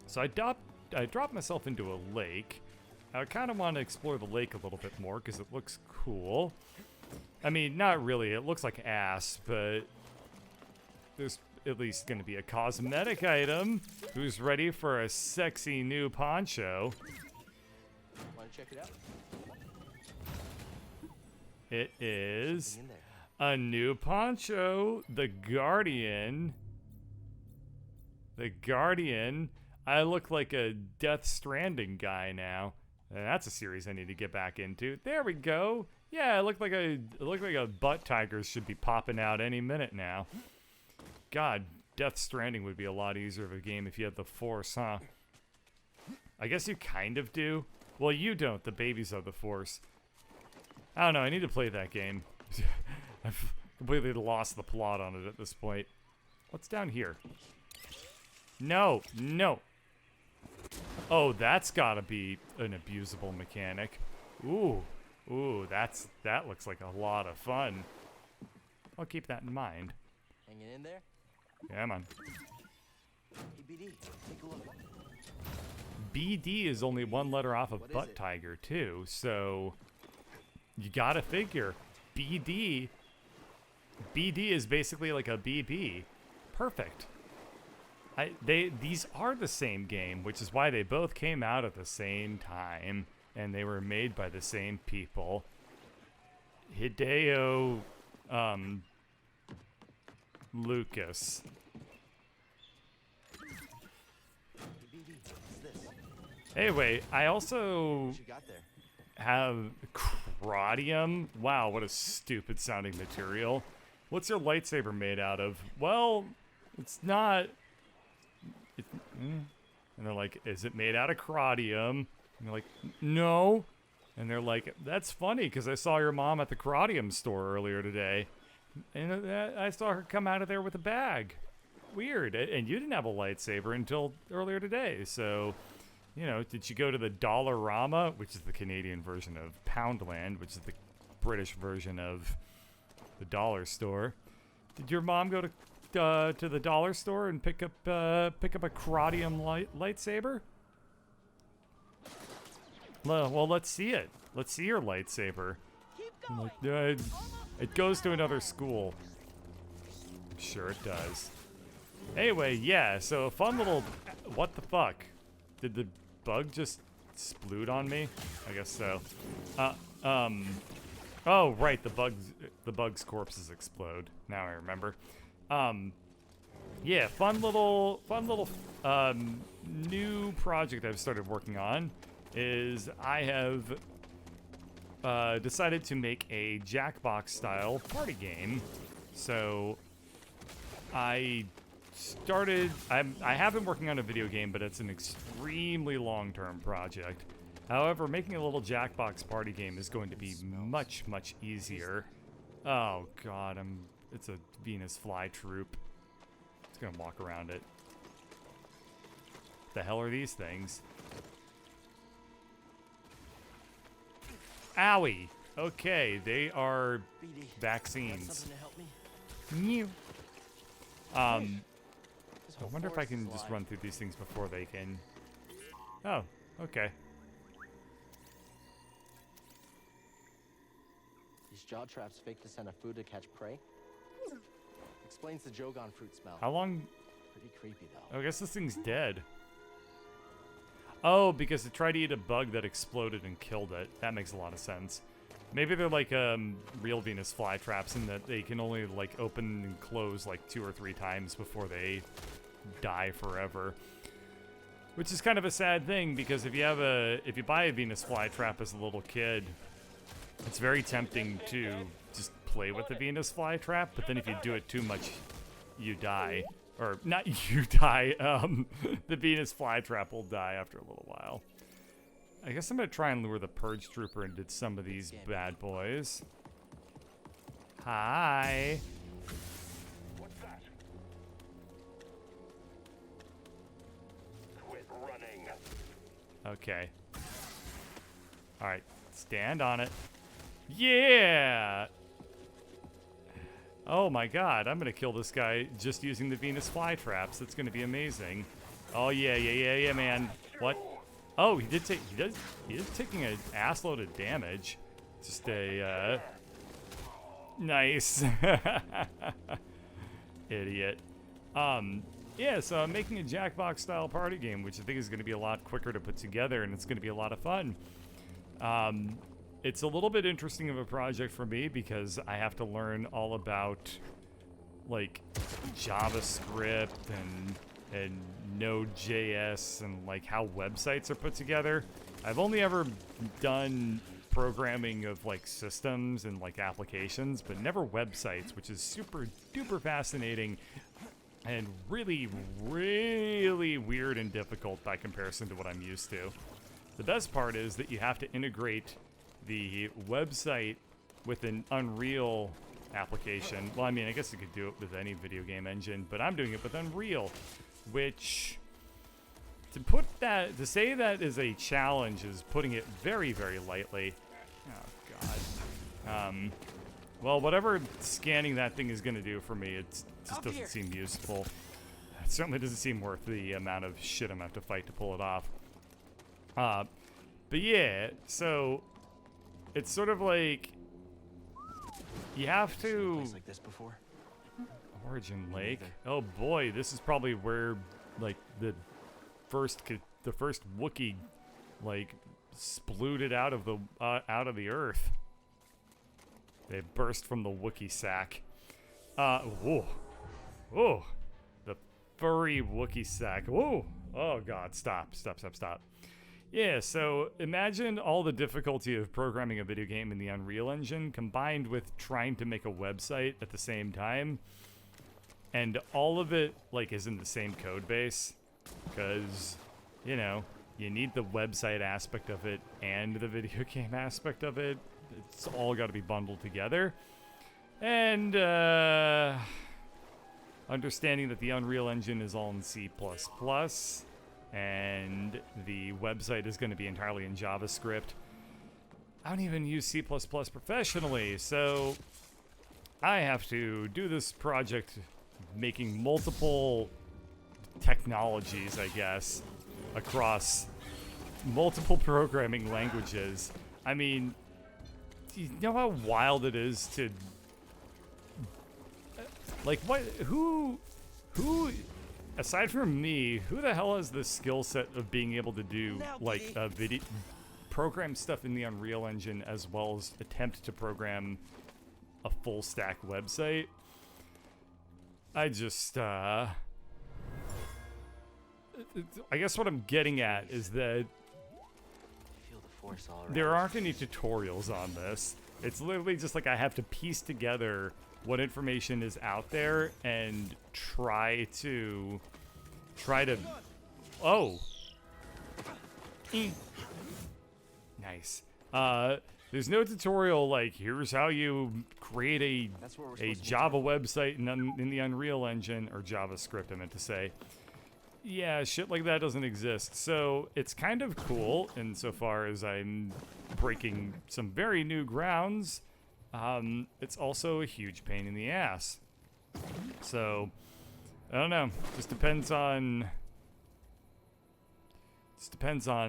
So I dropped myself into a lake. I kind of want to explore the lake a little bit more because it looks cool. I mean, not really. It looks like ass, but there's at least going to be a cosmetic item. Who's ready for a sexy new poncho? Want to check it out? It is a new poncho, the Guardian. The Guardian. I look like a Death Stranding guy now. And that's a series I need to get back into. There we go. Yeah, it looked like a butt tiger should be popping out any minute now. God, Death Stranding would be a lot easier of a game if you had the Force, huh? I guess you kind of do. Well, you don't. The babies are the Force. I don't know. I need to play that game. I've completely lost the plot on it at this point. What's down here? No, no. Oh, that's gotta be an abusable mechanic. Ooh, that looks like a lot of fun. I'll keep that in mind. Hanging in there? Yeah, man. Hey, BD, take a look. BD is only one letter off of butt tiger too, so you gotta figure BD is basically like a BB. Perfect. These are the same game, which is why they both came out at the same time, and they were made by the same people. Hideo Lucas. Hey, BD, what's this? Anyway, I also What you got there? have Crodium. Wow, what a stupid sounding material. What's your lightsaber made out of? Well, it's not. And they're like, is it made out of Crodium? And you're like, no. And they're like, that's funny because I saw your mom at the Crodium store earlier today. And I saw her come out of there with a bag. Weird. And you didn't have a lightsaber until earlier today. So, you know, did you go to the Dollarama, which is the Canadian version of Poundland, which is the British version of the dollar store? Did your mom go to the dollar store and pick up a Crodium lightsaber? Well, let's see it. Let's see your lightsaber. Keep going. It goes to another school. I'm sure it does. Anyway, yeah. So a fun little. What the fuck? Did the bug just sploot on me? I guess so. Oh, right. The bug's corpses explode. Now I remember. Yeah, fun little new project I've started working on is I have decided to make a Jackbox style party game. So I have been working on a video game, but it's an extremely long-term project. However, making a little Jackbox party game is going to be much, much easier. Oh god, it's a Venus flytroop. It's gonna walk around it. What the hell are these things? Owie! Okay, they are BD, vaccines. something to help me? Mew. This I whole wonder if I forest can is just alive. run through these things before they can. Oh, okay. These jaw traps fake to send a food to catch prey. Explains the Jogon fruit smell. How long? Pretty creepy though. Oh, I guess this thing's dead. Oh, because it tried to eat a bug that exploded and killed it. That makes a lot of sense. Maybe they're like real Venus flytraps in that they can only like open and close like 2 or 3 times before they die forever. Which is kind of a sad thing because if you buy a Venus flytrap as a little kid, it's very tempting to just play with the Venus flytrap, but then if you do it too much, you die. Or not you die, the Venus flytrap will die after a little while. I guess I'm gonna try and lure the Purge Trooper into some of these bad boys. Hi. What's that? Quit running. Okay. Alright, stand on it. Yeah! Oh my god, I'm gonna kill this guy just using the Venus flytraps. That's gonna be amazing. Oh yeah, man. What? Oh, he is taking an assload of damage. Just a, nice. Idiot. Yeah, so I'm making a Jackbox style party game, which I think is going to be a lot quicker to put together, and it's going to be a lot of fun. It's a little bit interesting of a project for me because I have to learn all about like JavaScript and Node.js and like how websites are put together. I've only ever done programming of like systems and like applications, but never websites, which is super duper fascinating and really, really weird and difficult by comparison to what I'm used to. The best part is that you have to integrate the website with an Unreal application. Well, I mean, I guess you could do it with any video game engine, but I'm doing it with Unreal, which to say that is a challenge is putting it very, very lightly. Oh God. Well, whatever scanning that thing is going to do for me, it just doesn't seem useful. It certainly doesn't seem worth the amount of shit I'm going to have to fight to pull it off. But yeah, so it's sort of like you have to. Place like this before? Origin Lake. Oh boy, this is probably where like the first Wookiee like splooted out of the earth. They burst from the Wookiee sack. Whoa, the furry Wookiee sack. Whoa, oh God, stop. Yeah, so imagine all the difficulty of programming a video game in the Unreal Engine combined with trying to make a website at the same time. And all of it, like, is in the same code base. Because, you know, you need the website aspect of it and the video game aspect of it. It's all got to be bundled together. And, understanding that the Unreal Engine is all in C++. And the website is going to be entirely in JavaScript. I don't even use C++ professionally, so I have to do this project making multiple technologies, I guess, across multiple programming languages. I mean, do you know how wild it is to, like, who aside from me, who the hell has the skill set of being able to do like program stuff in the Unreal Engine as well as attempt to program a full stack website? I just I guess what I'm getting at is that Feel the force all around. there aren't any tutorials on this. It's literally just like I have to piece together what information is out there and try to oh nice. There's no tutorial like here's how you create a Java website in the Unreal Engine, or JavaScript I meant to say. Yeah, shit like that doesn't exist. So it's kind of cool insofar as I'm breaking some very new grounds. It's also a huge pain in the ass. So, I don't know. Just depends on...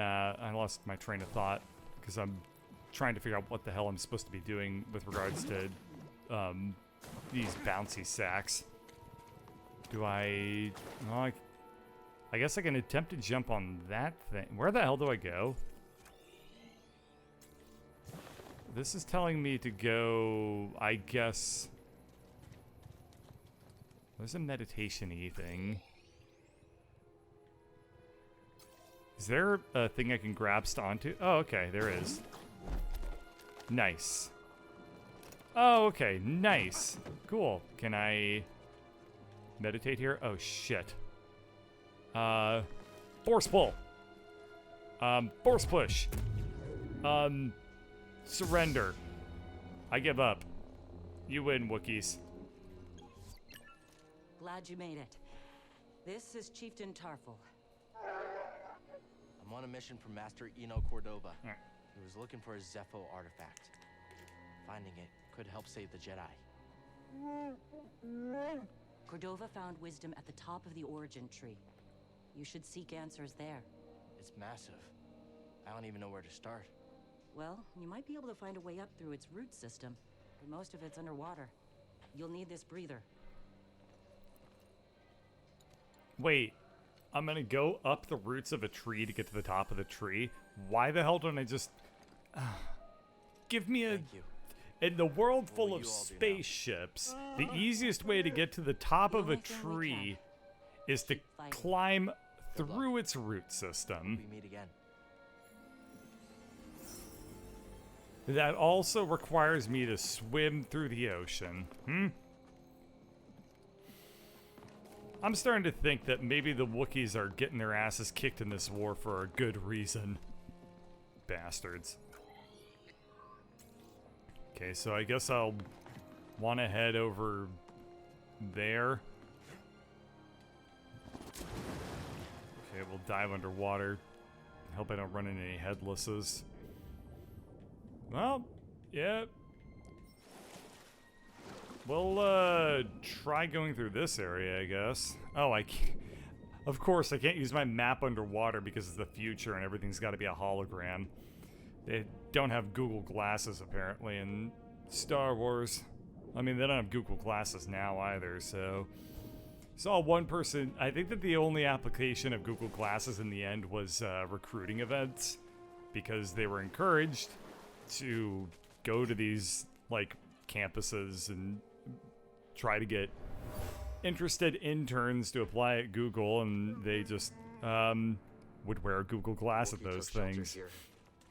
I lost my train of thought because I'm trying to figure out what the hell I'm supposed to be doing with regards to these bouncy sacks. Do I... Well, I guess I can attempt to jump on that thing. Where the hell do I go? This is telling me to go, I guess... There's a meditation-y thing. Is there a thing I can grab onto? Oh, okay, there is. Nice. Oh, okay, nice. Cool. Can I meditate here? Oh, shit. Force pull. Force push. Surrender. I give up. You win, Wookiees. Glad you made it. This is Chieftain Tarful. I'm on a mission from Master Eno Cordova. Alright. He was looking for a Zepho artifact. Finding it could help save the Jedi. Cordova found wisdom at the top of the origin tree. You should seek answers there. It's massive. I don't even know where to start. Well, you might be able to find a way up through its root system, but most of it's underwater. You'll need this breather. Wait, I'm gonna go up the roots of a tree to get to the top of the tree? Why the hell don't I just... give me a... Thank you. In the world What full will of you all do now? spaceships, the easiest way to get to the top of a tree is to climb through its root system. We meet again. That also requires me to swim through the ocean. I'm starting to think that maybe the Wookiees are getting their asses kicked in this war for a good reason. Bastards. Okay, so I guess I'll want to head over there. Okay, we'll dive underwater. Hope I don't run into any headlesses. Well, yeah. We'll, try going through this area, I guess. Oh, I can't. Of course, I can't use my map underwater because it's the future and everything's got to be a hologram. They don't have Google Glasses, apparently, in Star Wars. I mean, they don't have Google Glasses now either, so... Saw one person... I think that the only application of Google Glasses in the end was recruiting events, because they were encouraged to go to these, like, campuses and try to get interested interns to apply at Google, and they just would wear a Google Glass at those things.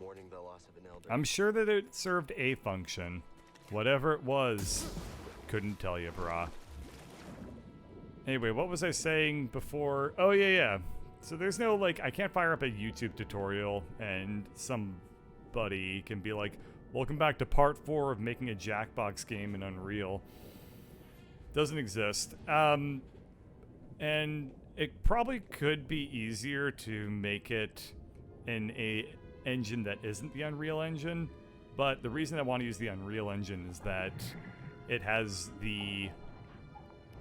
Mourning the loss of an elder. I'm sure that it served a function. Whatever it was, couldn't tell you, brah. Anyway, what was I saying before? Oh, yeah. So there's no, like, I can't fire up a YouTube tutorial and somebody can be like, welcome back to part 4 of making a Jackbox game in Unreal. Doesn't exist. And it probably could be easier to make it in a engine that isn't the Unreal Engine, but the reason I want to use the Unreal Engine is that it has the...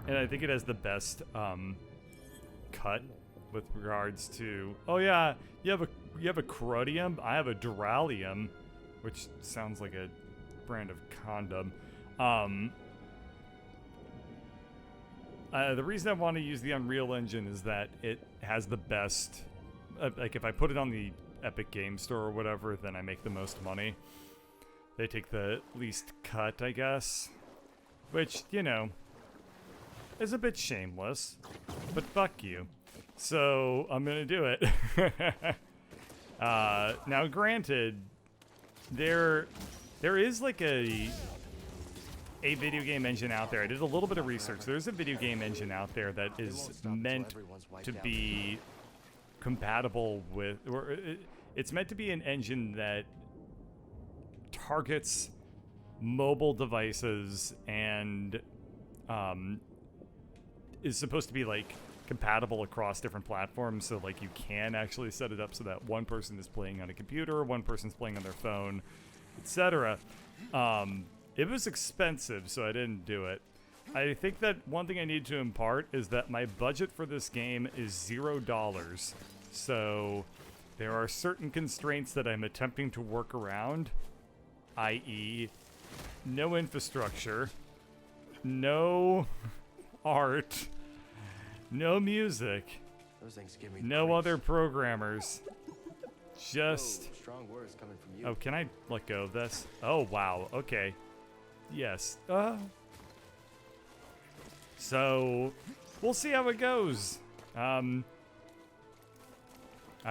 And I think it has the best cut with regards to... Oh yeah, you have a Crodium, I have a Duralium, which sounds like a brand of condom. The reason I want to use the Unreal Engine is that it has the best... like, if I put it on the Epic Game Store or whatever, then I make the most money. They take the least cut, I guess. Which, you know, is a bit shameless. But fuck you. So, I'm gonna do it. Now, granted, there is like a video game engine out there. I did a little bit of research. There's a video game engine out there that is meant to be compatible with, or it's meant to be an engine that targets mobile devices and is supposed to be like compatible across different platforms, so like you can actually set it up so that one person is playing on a computer, one person's playing on their phone, etc. It was expensive, so I didn't do it. I think that one thing I need to impart is that my budget for this game is $0. So there are certain constraints that I'm attempting to work around, i.e. no infrastructure, no art, no music, Those things give me no creeps. other programmers, just... Whoa, strong words coming from you. Oh, can I let go of this? Oh, wow, okay. Yes. So, we'll see how it goes. I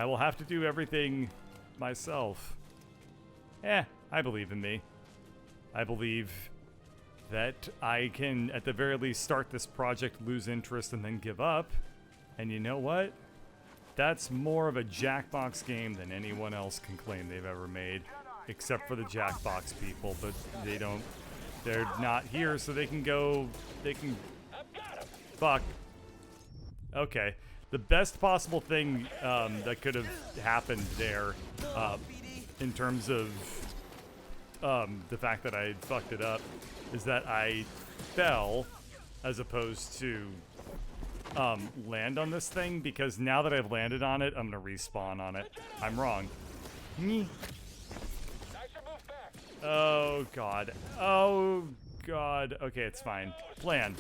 will have to do everything myself. I believe in me. I believe that I can, at the very least, start this project, lose interest, and then give up. And you know what? That's more of a Jackbox game than anyone else can claim they've ever made. Except for the Jackbox people, but they don't... They're not here, so they can go... They can... Fuck. Okay. The best possible thing that could have happened there, in terms of the fact that I fucked it up, is that I fell as opposed to land on this thing, because now that I've landed on it, I'm gonna respawn on it. I'm wrong. Nyeh. Oh god. Oh god. Okay, it's fine. Land.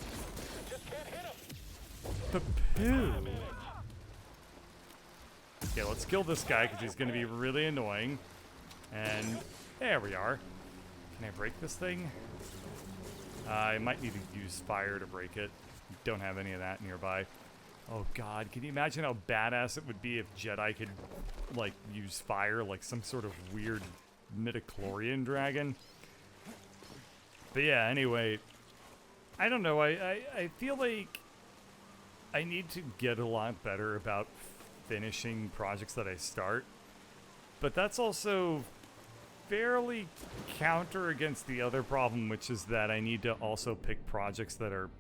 Poo. Okay, let's kill this guy because he's gonna be really annoying. And there we are. Can I break this thing? I might need to use fire to break it. Don't have any of that nearby. Oh god, can you imagine how badass it would be if Jedi could, like, use fire like some sort of weird midichlorian dragon? But yeah, anyway, I don't know, I feel like I need to get a lot better about finishing projects that I start. But that's also fairly counter against the other problem, which is that I need to also pick projects that are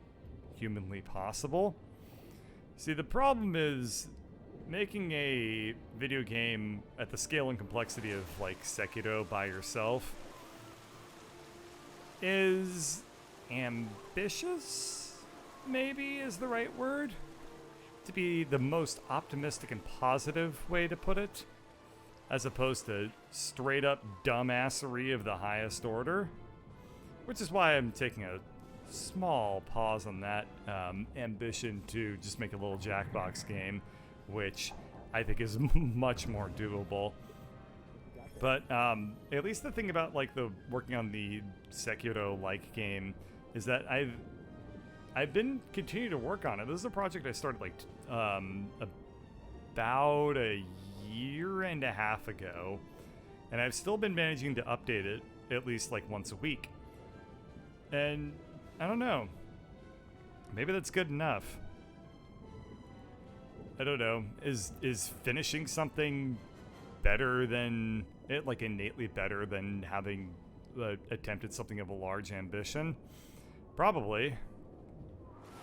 humanly possible. See, the problem is making a video game at the scale and complexity of, like, Sekiro by yourself is ambitious, maybe is the right word, to be the most optimistic and positive way to put it, as opposed to straight up dumbassery of the highest order, which is why I'm taking a small pause on that ambition to just make a little Jackbox game, which I think is much more doable. But at least the thing about, like, the working on the Sekiro-like game is that I've been continuing to work on it. This is a project I started like about a year and a half ago, and I've still been managing to update it at least like once a week. And I don't know, maybe that's good enough. I don't know. Is finishing something better than it, like innately better than having attempted something of a large ambition? Probably.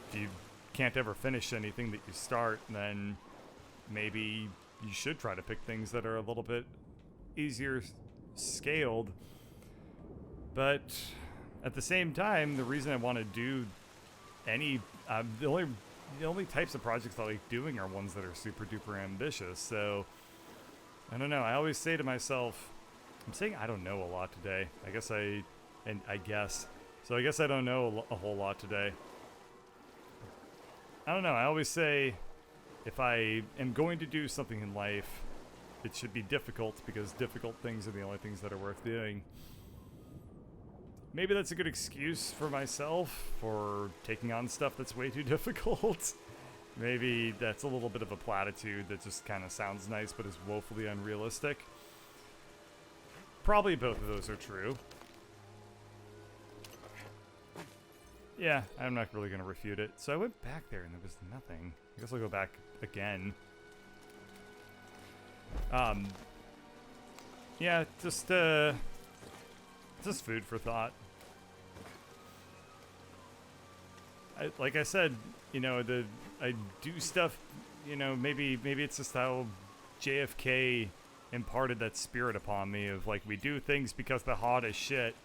If you can't ever finish anything that you start, then maybe you should try to pick things that are a little bit easier scaled. But at the same time, the reason I want to do any the only types of projects I like doing are ones that are super duper ambitious. So I don't know. I always say to myself, I'm saying I don't know a lot today. I guess I don't know a whole lot today. I don't know. I always say if I am going to do something in life, it should be difficult, because difficult things are the only things that are worth doing. Maybe that's a good excuse for myself for taking on stuff that's way too difficult. Maybe that's a little bit of a platitude that just kind of sounds nice but is woefully unrealistic. Probably both of those are true. Yeah, I'm not really going to refute it. So I went back there and there was nothing. I guess I'll go back again. Yeah, just food for thought. Like I said, you know, I do stuff, you know, maybe it's just how JFK imparted that spirit upon me of, like, we do things because they're hot as shit,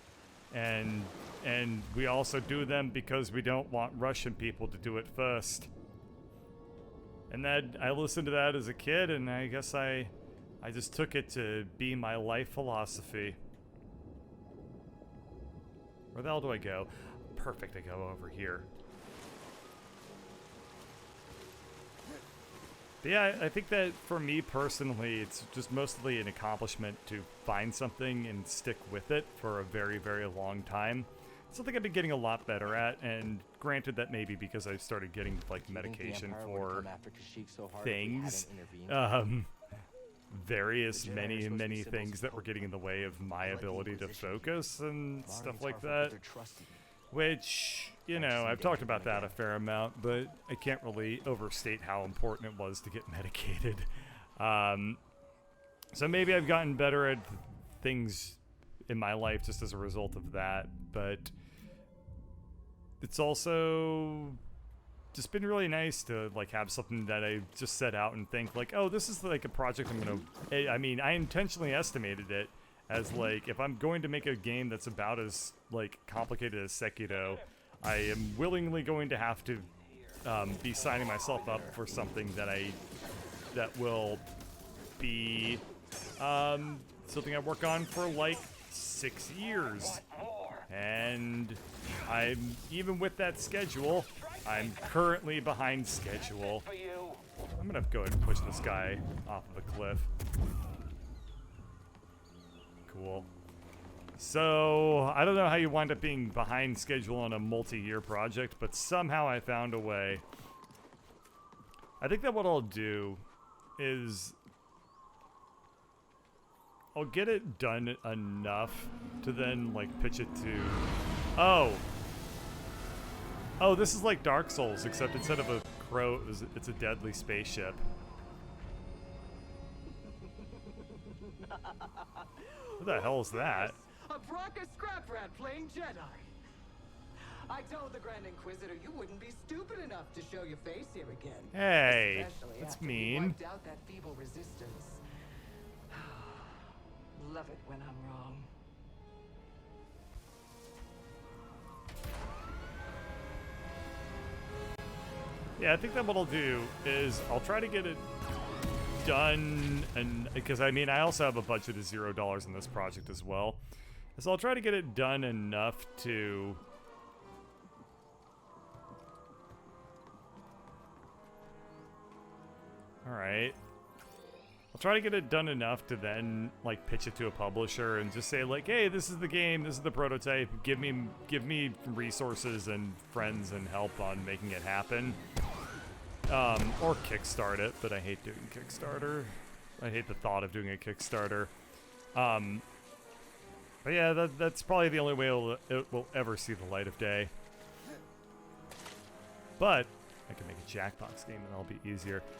and we also do them because we don't want Russian people to do it first. And that, I listened to that as a kid, and I guess I just took it to be my life philosophy. Where the hell do I go? Perfect, I go over here. But yeah, I think that for me personally, it's just mostly an accomplishment to find something and stick with it for a very, very long time. It's something I've been getting a lot better at, and granted that maybe because I started getting, like, medication for things, various many things that were getting in the way of my ability to focus and stuff like that. Which, you know, I've talked about that a fair amount, but I can't really overstate how important it was to get medicated. So maybe I've gotten better at things in my life just as a result of that, but it's also just been really nice to, like, have something that I just set out and think, like, oh, this is like a project I'm gonna, I mean, I intentionally estimated it as, like, if I'm going to make a game that's about as, like, complicated as Sekiro, I am willingly going to have to be signing myself up for something that will be something I work on for like 6 years. And I'm even with that schedule, I'm currently behind schedule. I'm gonna go ahead and push this guy off of a cliff. Cool. So, I don't know how you wind up being behind schedule on a multi-year project, but somehow I found a way. I think that what I'll do is I'll get it done enough to then, like, pitch it to... Oh! Oh, this is like Dark Souls, except instead of a crow, it's a deadly spaceship. What the hell is that? A Brocca scrap rat playing Jedi. I told the Grand Inquisitor you wouldn't be stupid enough to show your face here again. Hey, Especially that's after we mean. wiped out that feeble resistance. Love it when I'm wrong. Yeah, I think that what I'll do is I'll try to get it done, and because I mean I also have a budget of $0 in this project as well, so I'll try to get it done enough to alright, I'll try to get it done enough to then like pitch it to a publisher and just say like, hey, this is the game, this is the prototype, give me resources and friends and help on making it happen. Or kickstart it, but I hate doing Kickstarter. I hate the thought of doing a Kickstarter. But yeah, that's probably the only way it will ever see the light of day. But I can make a Jackbox game and that'll be easier.